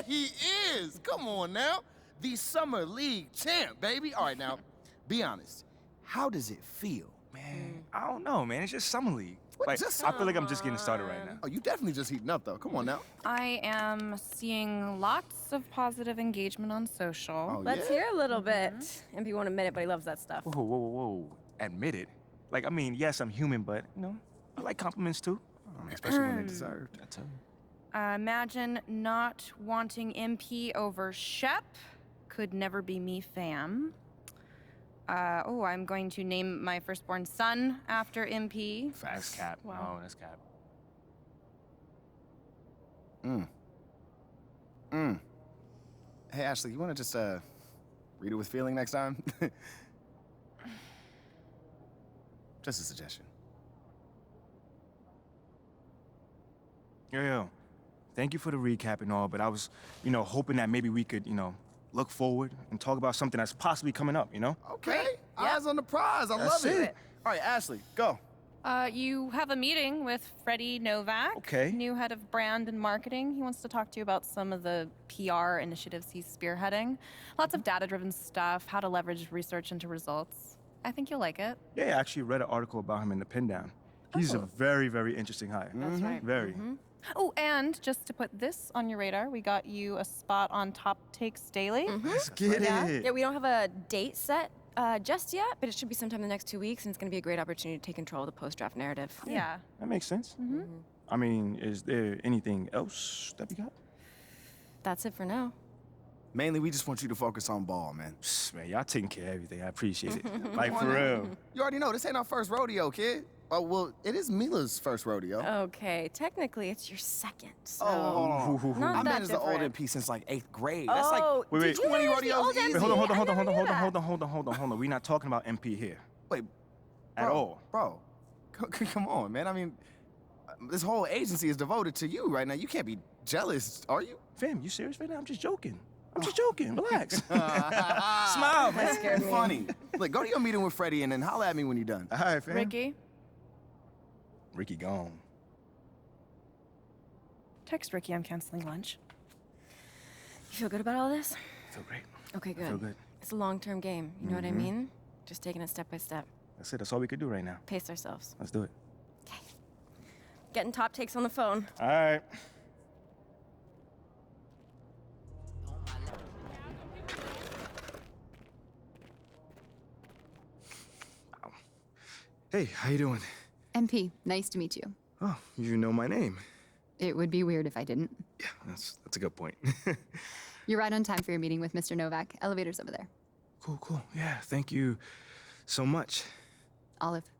Yeah, he is. Come on now. The Summer League champ, baby. All right, now, be honest. How does it feel? Man, I don't know, man. It's just Summer League. What, Like, just- I feel like I'm just getting started right now. Oh, you definitely just heating up, though. Come on now. I am seeing lots of positive engagement on social. Oh, Let's yeah? hear a little bit. MP won't admit it, but he loves that stuff. Whoa, whoa, whoa, whoa. Admit it. Like, I mean, yes, I'm human, but, you know, I like compliments too. I mean, especially when they're deserved. I tell you. Imagine not wanting MP over Shep. Could never be me, fam. I'm going to name my firstborn son after MP. That's cap. Wow. No, that's cap. Hey, Ashley, you want to just, read it with feeling next time? Just a suggestion. Yo. Thank you for the recap and all, but I was, hoping that maybe we could, look forward and talk about something that's possibly coming up, you know? Okay. Eyes on the prize. I love That's it. it. All right, Ashley, go. You have a meeting with Freddie Novak, Okay. new head of brand and marketing. He wants to talk to you about some of the PR initiatives he's spearheading. Lots of data-driven stuff, how to leverage research into results. I think you'll like it. Yeah, I actually read an article about him in the Pin Down. He's a very, very interesting hire. That's right. Very. Oh, and just to put this on your radar, we got you a spot on Top Takes Daily. Let's get it. Yeah, we don't have a date set just yet, but it should be sometime in the next 2 weeks, and it's going to be a great opportunity to take control of the post-draft narrative. Yeah. That makes sense. I mean, is there anything else that we got? That's it for now. Mainly, we just want you to focus on ball, man. Psst, man, y'all taking care of everything. I appreciate it. Like, for real. You already know, this ain't our first rodeo, kid. Oh, well, it is Mila's first rodeo. Okay, technically it's your second, so... hold on. Not I've that been as the old different. MP since like 8th grade. That's like, Oh, Wait, did wait. you 20 manage the rodeos old easy. MC? Wait, hold on. I never knew that. We're not talking about MP here. wait, At bro, all. Bro, come on, man. I mean, this whole agency is devoted to you right now. You can't be jealous, are you? Fam, you serious right now? I'm just joking. Relax. Smile, man. scared me. Funny. Look, go to your meeting with Freddie and then holla at me when you're done. All right, fam. Ricky, Ricky gone. text Ricky I'm canceling lunch. You feel good about all this? Feel great. Okay, good. feel good. It's a long-term game, you know what I mean? Just taking it step by step. That's it. That's all we could do right now. Pace ourselves. Let's do it. Okay. Getting top takes on the phone. All right. Hey, how you doing? MP, nice to meet you. Oh, you know my name. It would be weird if I didn't. Yeah, that's a good point. You're right on time for your meeting with Mr. Novak. Elevator's over there. Cool. Yeah, thank you so much. Olive,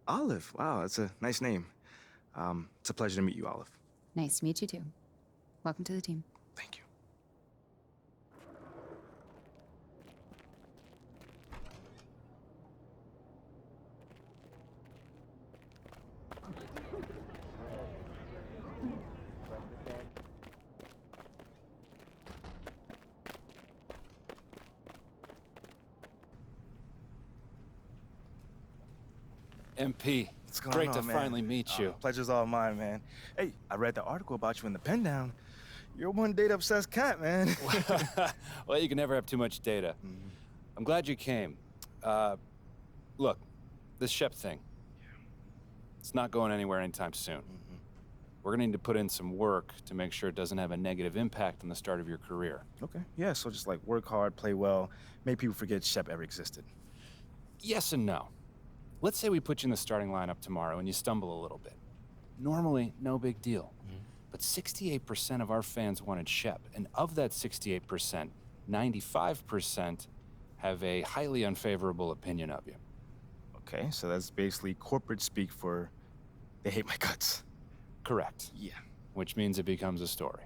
Olive. Wow, that's a nice name. It's a pleasure to meet you, Olive. nice to meet you too. Welcome to the team. Thank you. MP, What's going great on, to man? finally meet you. Pleasure's all mine, man. Hey, I read the article about you in the Pen Down. You're one date-obsessed cat, man. Well, you can never have too much data. I'm glad you came. Look, this Shep thing, it's not going anywhere anytime soon. We're gonna need to put in some work to make sure it doesn't have a negative impact on the start of your career. Okay, yeah, so just like work hard, play well, make people forget Shep ever existed. Yes and no. Let's say we put you in the starting lineup tomorrow and you stumble a little bit. Normally, no big deal. But 68% of our fans wanted Shep, and of that 68%, 95% have a highly unfavorable opinion of you. Okay, so that's basically corporate speak for they hate my guts. Correct. Yeah. Which means it becomes a story.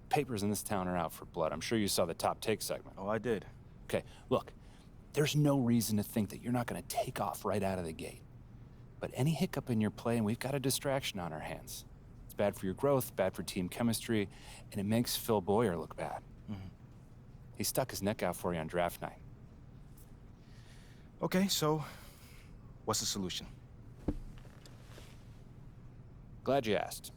Papers in this town are out for blood. I'm sure you saw the top take segment. Oh, I did. Okay, look, there's no reason to think that you're not going to take off right out of the gate. But any hiccup in your play, and we've got a distraction on our hands. It's bad for your growth, bad for team chemistry, and it makes Phil Boyer look bad. He stuck his neck out for you on draft night. Okay, so what's the solution? Glad you asked.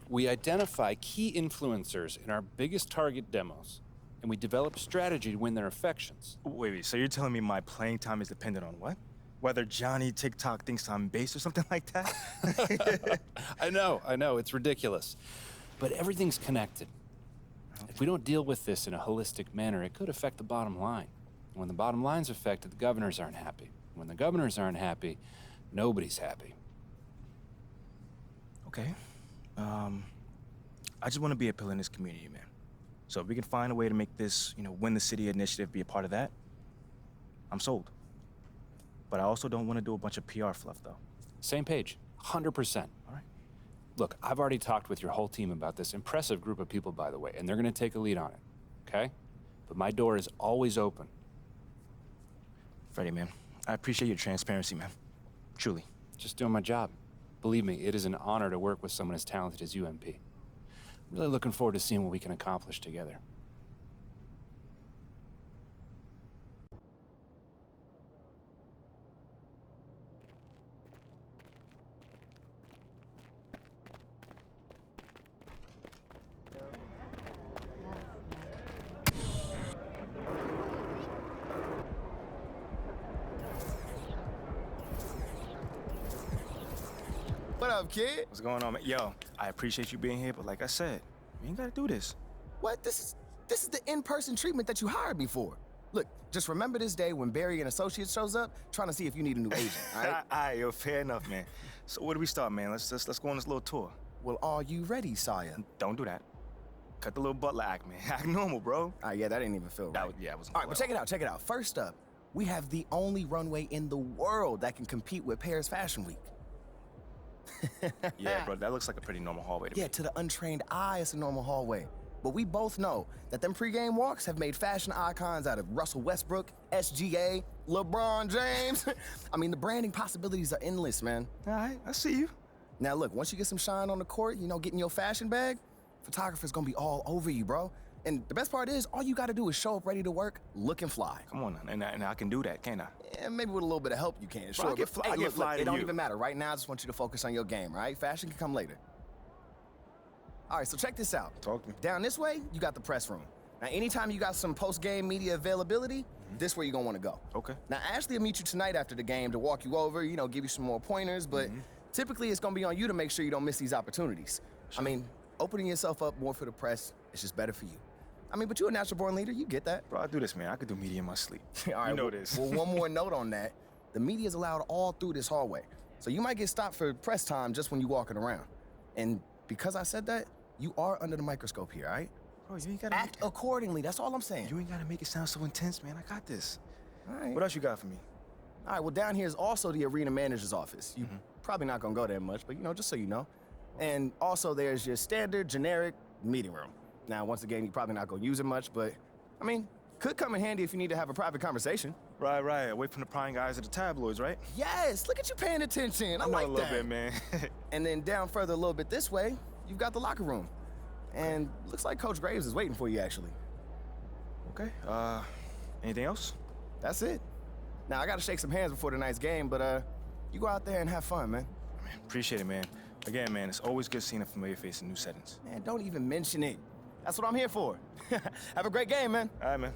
We identify key influencers in our biggest target demos, and we develop strategy to win their affections. Wait, so you're telling me my playing time is dependent on what? Whether Johnny TikTok thinks I'm base or something like that? I know, it's ridiculous. But everything's connected. If we don't deal with this in a holistic manner, it could affect the bottom line. And when the bottom line's affected, the governors aren't happy. When the governors aren't happy, nobody's happy. Okay. I just want to be a pillar in this community, man. So if we can find a way to make this, win the city initiative be a part of that, I'm sold. But I also don't want to do a bunch of PR fluff, though. Same page, 100%. All right. Look, I've already talked with your whole team about this impressive group of people, by the way, and they're going to take a lead on it, okay? But my door is always open. Freddie, man, I appreciate your transparency, man. Truly. Just doing my job. Believe me, it is an honor to work with someone as talented as you, MP. I'm really looking forward to seeing what we can accomplish together. What up, kid? What's going on, man? Yo, I appreciate you being here, but like I said, you ain't gotta do this. What? This is the in-person treatment that you hired me for. Look, just remember this day when Barry and Associates shows up, trying to see if you need a new agent, all right? All right, yo, fair enough, man. So where do we start, man? Let's go on this little tour. Well, are you ready, Saya? Don't do that. Cut the little butler act, man. Act normal, bro. All right, yeah, that didn't even feel right. It wasn't All right, but check it out. First up, we have the only runway in the world that can compete with Paris Fashion Week. Yeah, bro, that looks like a pretty normal hallway to me. Yeah, to the untrained eye, it's a normal hallway. But we both know that them pregame walks have made fashion icons out of Russell Westbrook, SGA, LeBron James. I mean, the branding possibilities are endless, man. All right, I see you. Now, look, once you get some shine on the court, getting your fashion bag, photographer's gonna be all over you, bro. And the best part is, all you gotta do is show up ready to work, looking fly. Come on, and I can do that, can't I? And maybe with a little bit of help you can. Sure, I get but, fly- I hey, get look, fly it to don't you. even matter. Right now, I just want you to focus on your game, right? Fashion can come later. All right, so check this out. Talk to me. Down this way, you got the press room. Now, anytime you got some post-game media availability, this is where you're gonna wanna go. Okay. Now, Ashley will meet you tonight after the game to walk you over, give you some more pointers, but typically it's gonna be on you to make sure you don't miss these opportunities. I mean, opening yourself up more for the press is just better for you. I mean, but you're a natural-born leader, you get that. Bro, I do this, man. I could do media in my sleep. All right, you know well, this. Well, one more note on that. The media is allowed all through this hallway. So you might get stopped for press time just when you're walking around. And because I said that, you are under the microscope here, all right? Bro, you ain't gotta Act accordingly, that's all I'm saying. You ain't gotta make it sound so intense, man. I got this. All right. What else you got for me? All right, well, down here is also the arena manager's office. You're probably not gonna go there much, but just so you know. And also there's your standard, generic meeting room. Now, once again, you're probably not gonna use it much, but, I mean, could come in handy if you need to have a private conversation. Right. Away from the prying eyes of the tabloids, right? Yes, look at you paying attention. I know like a little that. bit, man. And then down further a little bit this way, you've got the locker room. And looks like Coach Graves is waiting for you, actually. Okay. Anything else? That's it. Now, I gotta shake some hands before tonight's game, but you go out there and have fun, man. Man, appreciate it, man. Again, man, it's always good seeing a familiar face in new settings. Man, don't even mention it. That's what I'm here for. Have a great game, man. All right, man.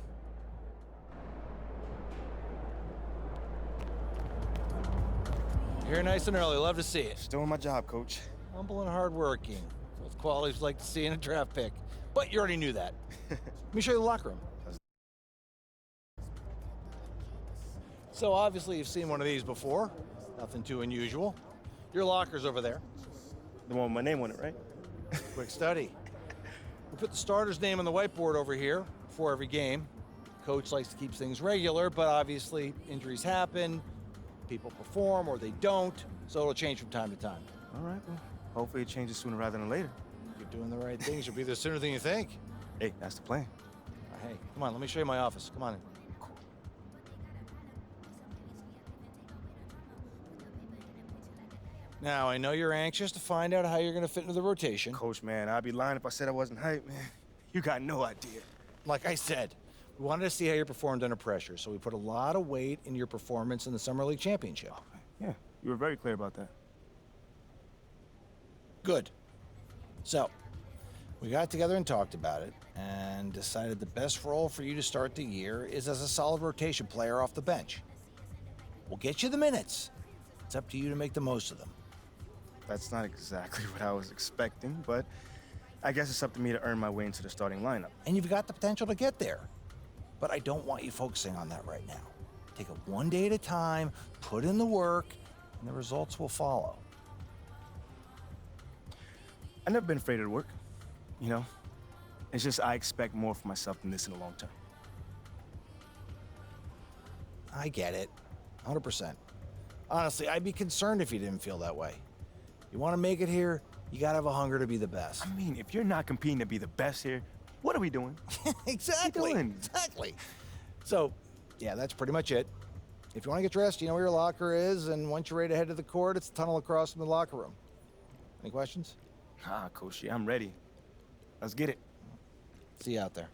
Here nice and early. Love to see it. Just doing my job, coach. Humble and hardworking. Both qualities like to see in a draft pick. But you already knew that. Let me show you the locker room. So obviously you've seen one of these before. Nothing too unusual. Your locker's over there. The one with my name on it, right? Quick study. We put the starter's name on the whiteboard over here before every game. Coach likes to keep things regular, but obviously injuries happen, people perform or they don't, so it'll change from time to time. All right, well, hopefully it changes sooner rather than later. You're doing the right things. You'll be there sooner than you think. Hey, that's the plan. Hey, come on, let me show you my office. Come on in. Now, I know you're anxious to find out how you're going to fit into the rotation. Coach, man, I'd be lying if I said I wasn't hyped, man. You got no idea. Like I said, we wanted to see how you performed under pressure, so we put a lot of weight into your performance in the Summer League Championship. Yeah, you were very clear about that. Good. So, we got together and talked about it and decided the best role for you to start the year is as a solid rotation player off the bench. We'll get you the minutes. It's up to you to make the most of them. That's not exactly what I was expecting, but I guess it's up to me to earn my way into the starting lineup. And you've got the potential to get there. But I don't want you focusing on that right now. Take it one day at a time, put in the work, and the results will follow. I've never been afraid of the work, you know? It's just I expect more for myself than this in the long term. I get it, 100%. Honestly, I'd be concerned if you didn't feel that way. You want to make it here, you gotta have a hunger to be the best. I mean, if you're not competing to be the best here, what are we doing? Exactly. What are you doing? Exactly. So, yeah, that's pretty much it. If you want to get dressed, you know where your locker is, and once you're ready to head to the court, it's the tunnel across from the locker room. Any questions? Ah, Coach, I'm ready. Let's get it. See you out there.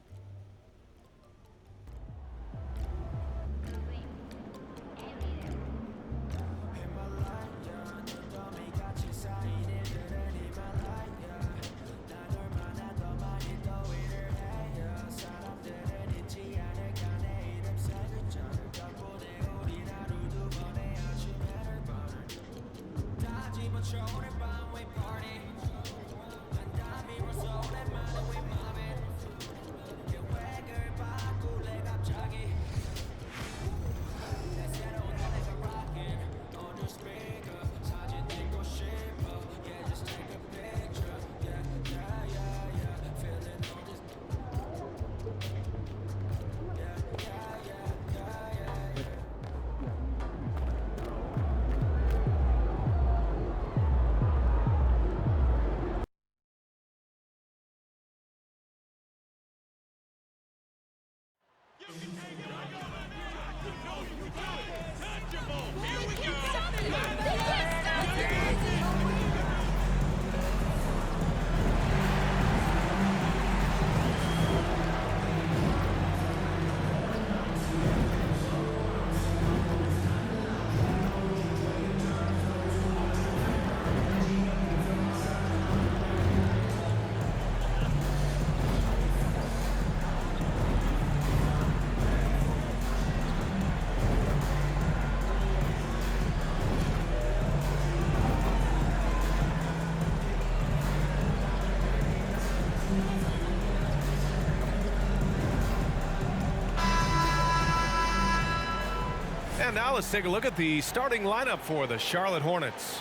And now let's take a look at the starting lineup for the Charlotte Hornets.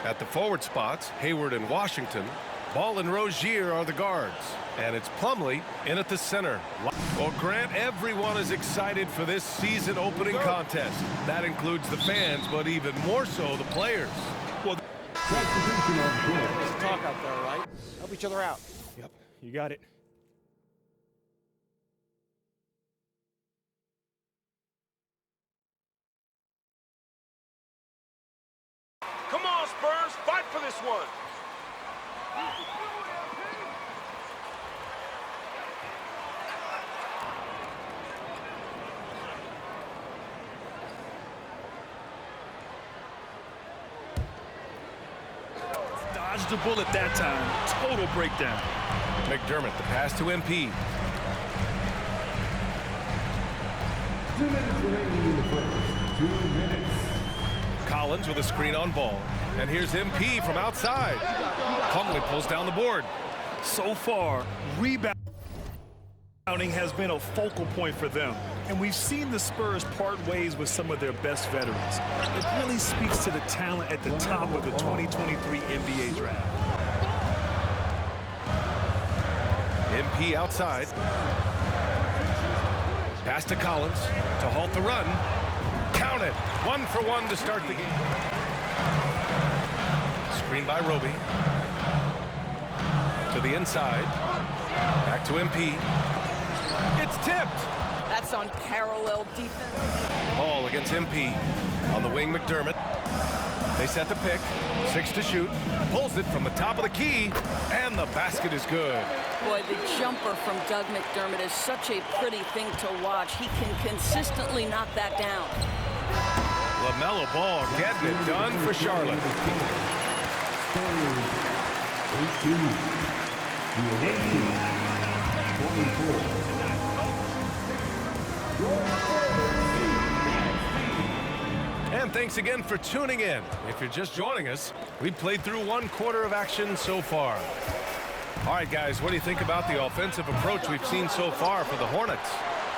At the forward spots, Hayward and Washington. Ball and Rozier are the guards. And it's Plumlee in at the center. Well, Grant, everyone is excited for this season opening contest. That includes the fans, but even more so the players. Well, Let's talk out there, right? Help each other out. Yep, you got it. come on, Spurs, fight for this one. Dodged the bullet that time. Total breakdown. McDermott, the pass to MP. 2 minutes remaining in the first. 2 minutes. Collins with a screen on Ball. And here's MP from outside. Plumlee pulls down the board. So far, rebounding has been a focal point for them. And we've seen the Spurs part ways with some of their best veterans. It really speaks to the talent at the top of the 2023 NBA draft. MP outside. Pass to Collins to halt the run. Count it. 1 for 1 to start the game. Screen by Roby. To the inside. Back to MP. It's tipped. That's unparalleled defense. Ball against MP. On the wing, McDermott. They set the pick. 6 to shoot. Pulls it from the top of the key. And the basket is good. Boy, the jumper from Doug McDermott is such a pretty thing to watch. He can consistently knock that down. LaMelo Ball getting it done for Charlotte. 18. The away team, 24. And thanks again for tuning in. If you're just joining us, we've played through 1 quarter of action so far. All right, guys, what do you think about the offensive approach we've seen so far for the Hornets?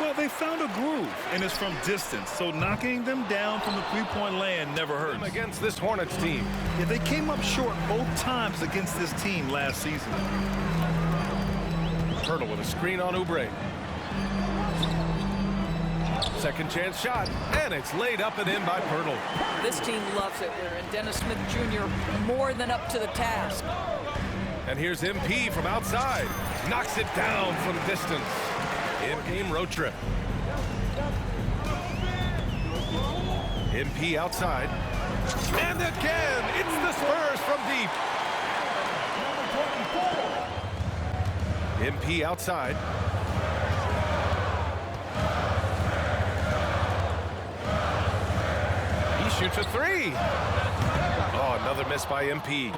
Well, they found a groove, and it's from distance, so knocking them down from the three-point land never hurts. Against this Hornets team. Yeah, they came up short both times against this team last season. Pirtle with a screen on Oubre. Second chance shot, and it's laid up and in by Pirtle. This team loves it. And Dennis Smith Jr. more than up to the task. And here's MP from outside. Knocks it down from distance. In-game road trip. MP outside. And again, it's the Spurs from deep. MP outside. He shoots a 3. Oh, another miss by MP.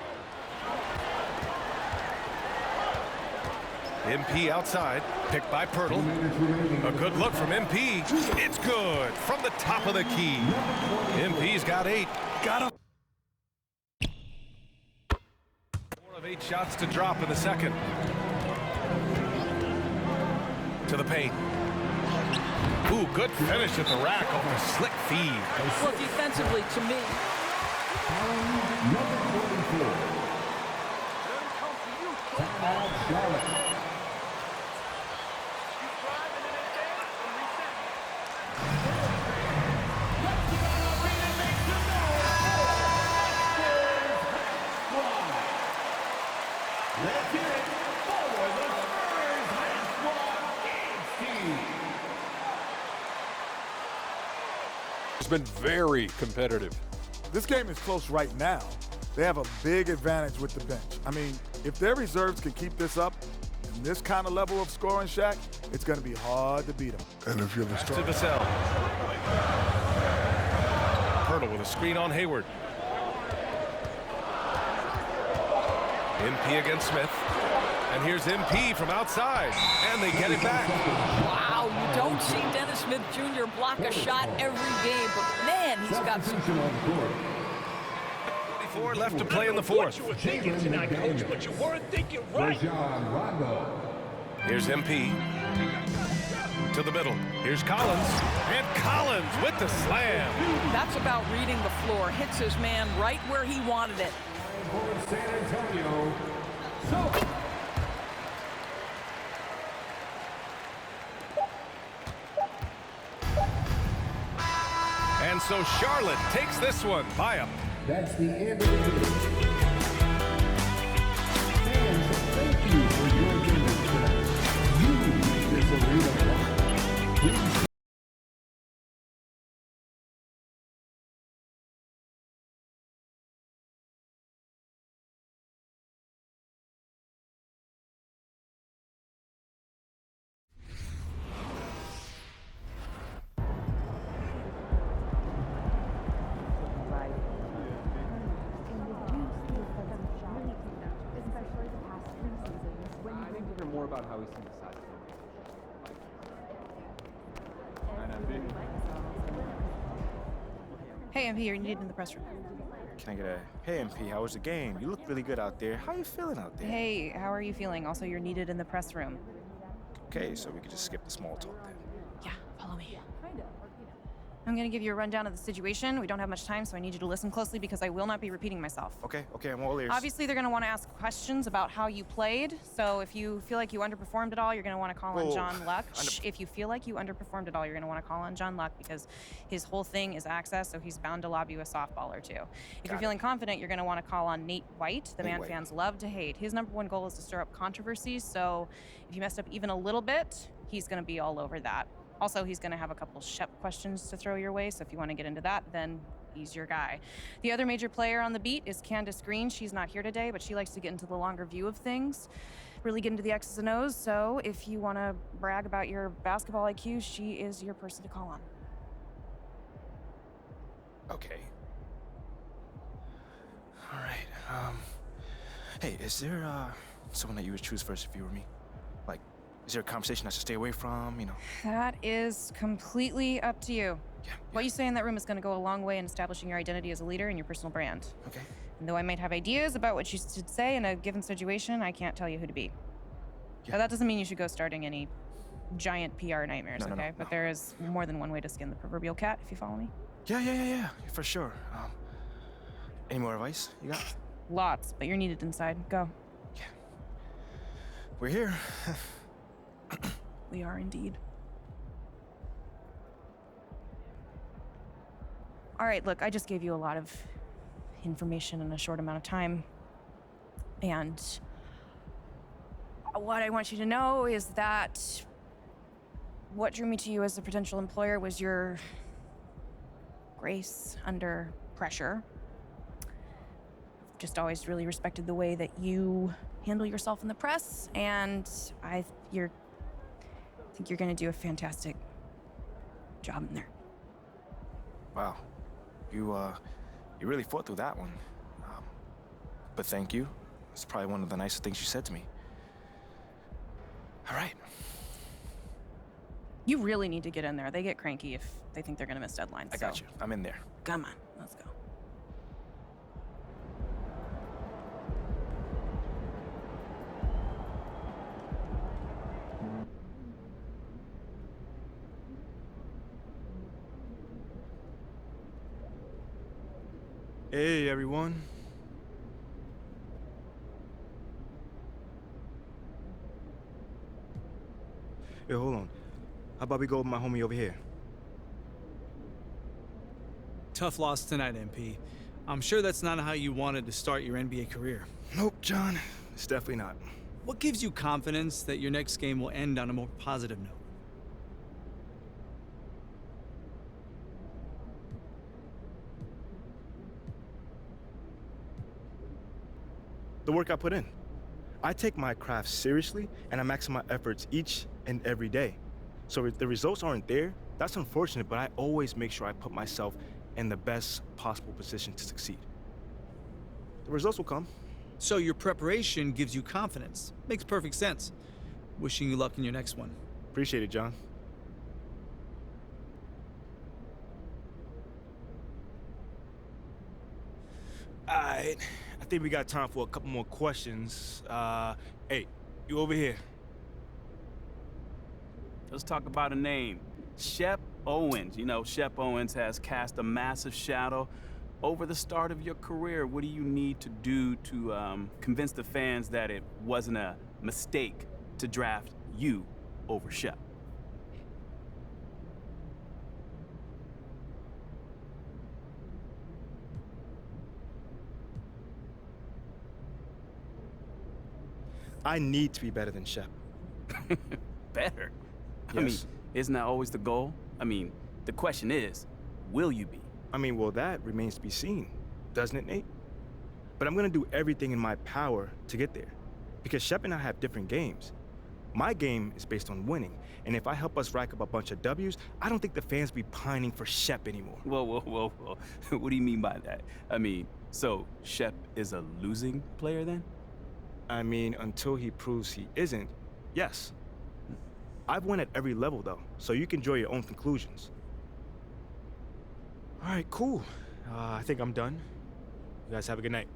MP outside, picked by Pirtle. A good look from MP. It's good from the top of the key. MP's got 8. Got him. 4 of 8 shots to drop in the second. To the paint. Ooh, good finish at the rack off a slick feed. Well, defensively, to me, Number 44. Timeout, Charlotte. It's been very competitive. This game is close right now. They have a big advantage with the bench. I mean, if their reserves can keep this up, and this kind of level of scoring, Shaq, it's going to be hard to beat them. And if you're the To Vassell. Pirtle with a screen on Hayward. MP against Smith. And here's MP from outside. And they get it back. wow, you don't see Dennis Smith Jr. block a shot every game, but man, he's got some. 24 left to play in the fourth. You were thinking tonight, Coach, but you weren't thinking right. Here's MP. To the middle. Here's Collins. And Collins with the slam. That's about reading the floor. Hits his man right where he wanted it. San Antonio. And so Charlotte takes this one by a... That's the end of the game. Fans, thank you for your attendance tonight. You make this arena rock. Please more about how he sees the size Hey, MP, you're needed in the press room. Can I get a, hey MP, how was the game? You look really good out there. How you feeling out there? Hey, how are you feeling? Also, you're needed in the press room. Okay, so we could just skip the small talk then. Yeah, follow me. I'm going to give you a rundown of the situation. We don't have much time, so I need you to listen closely because I will not be repeating myself. Okay, I'm all ears. Obviously, they're going to want to ask questions about how you played. So if you feel like you underperformed at all, you're going to want to call on John Luck. If you feel like you underperformed at all, you're going to want to call on John Luck because his whole thing is access, so he's bound to lob you a softball or two. If you're feeling confident, you're going to want to call on Nate White, the man fans love to hate. His #1 goal is to stir up controversies, so if you messed up even a little bit, he's going to be all over that. Also, he's going to have a couple Shep questions to throw your way, so if you want to get into that, then he's your guy. The other major player on the beat is Candace Green. She's not here today, but she likes to get into the longer view of things, really get into the X's and O's, so if you want to brag about your basketball IQ, she is your person to call on. Okay. All right, Hey, is there someone that you would choose first if you were me? Like, is there a conversation I should stay away from, you know? That is completely up to you. Yeah. What you say in that room is going to go a long way in establishing your identity as a leader and your personal brand. Okay. And though I might have ideas about what you should say in a given situation, I can't tell you who to be. Now, that doesn't mean you should go starting any giant PR nightmares, okay? But there is more than one way to skin the proverbial cat, if you follow me. Yeah, for sure. Any more advice you got? Lots, but you're needed inside. Go. Yeah. We're here. We are indeed. All right, look, I just gave you a lot of information in a short amount of time. And what I want you to know is that what drew me to you as a potential employer was your grace under pressure. I've just always really respected the way that you handle yourself in the press, and I think you're going to do a fantastic job in there. Wow. You really fought through that one. But thank you. It's probably one of the nicest things you said to me. All right. You really need to get in there. They get cranky if they think they're going to miss deadlines. I got you. I'm in there. Come on, let's go. Hey, everyone. Hey, hold on. How about we go with my homie over here? Tough loss tonight, MP. I'm sure that's not how you wanted to start your NBA career. Nope, John. It's definitely not. What gives you confidence that your next game will end on a more positive note? The work I put in. I take my craft seriously, and I maximize my efforts each and every day. So if the results aren't there, that's unfortunate, but I always make sure I put myself in the best possible position to succeed. The results will come. So your preparation gives you confidence. Makes perfect sense. Wishing you luck in your next one. Appreciate it, John. All right. I think we got time for a couple more questions. Hey, you over here. Let's talk about a name. Shep Owens. You know, Shep Owens has cast a massive shadow over the start of your career. What do you need to do to convince the fans that it wasn't a mistake to draft you over Shep? I need to be better than Shep. Better? Yes. I mean, isn't that always the goal? I mean, the question is, will you be? I mean, well, that remains to be seen, doesn't it, Nate? But I'm gonna do everything in my power to get there. Because Shep and I have different games. My game is based on winning, and if I help us rack up a bunch of W's, I don't think the fans will be pining for Shep anymore. Whoa. What do you mean by that? I mean, so Shep is a losing player then? I mean, until he proves he isn't, yes. I've won at every level, though, so you can draw your own conclusions. All right, cool. I think I'm done. You guys have a good night.